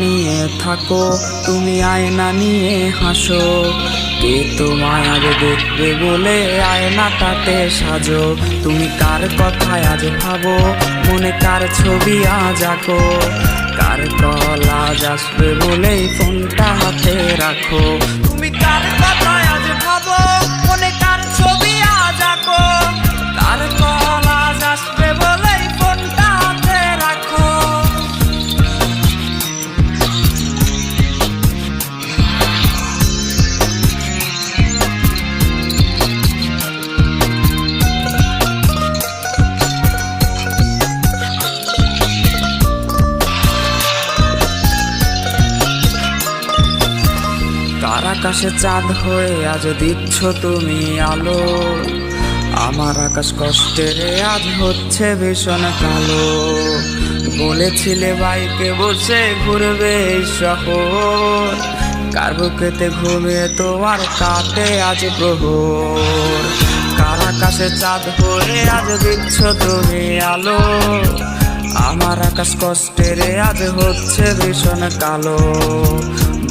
নিয়ে থাকো, তুমি আয়না নিয়ে হাসো, কে তোমায় আজ দেখবে বলে আয়নাটাতে সাজো। তুমি কার কথায় আজ ভাবো, মনে কার ছবি আজ আঁকো, কার কল আজ আসবে বলেই ফোনটা হাতে রাখো। তুমি কার কথায় আজ ভাবো, মনে কার ছবি আজ আঁকো, কার কল আজ আসবে বলেই ফোনটা হাতে রাখো। কার আকাশে চাঁদ হয়ে আজ দিচ্ছ তুমি আলো, আমার আকাশ কষ্টের আজ হচ্ছে ভীষণ কালো। বলেছিলে বাইকে বসে ঘুরবে এই শহর, কার বুকেতে ঘুমিয়ে তোমার কাটে আজ প্রহর। কার আকাশে চাঁদ হয়ে আজ দিচ্ছ তুমি আলো, আমার আকাশ কষ্টের আজ হচ্ছে ভীষণ কালো।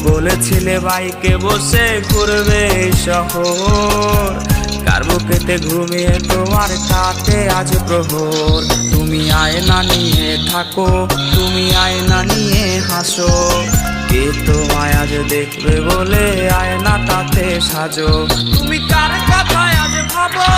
বলেছিলে বাইকে বসে ঘুরবে শহর, কার বুকেতে ঘুমিয়ে তোমার কাটে আজ প্রহর। তুমি আয়না নিয়ে থাকো, তুমি আয়না নিয়ে হাসো, কে তোমায় আজ দেখবে বলে আয়নাটাতে সাজো। তুমি কার কথায় আজ ভাবো,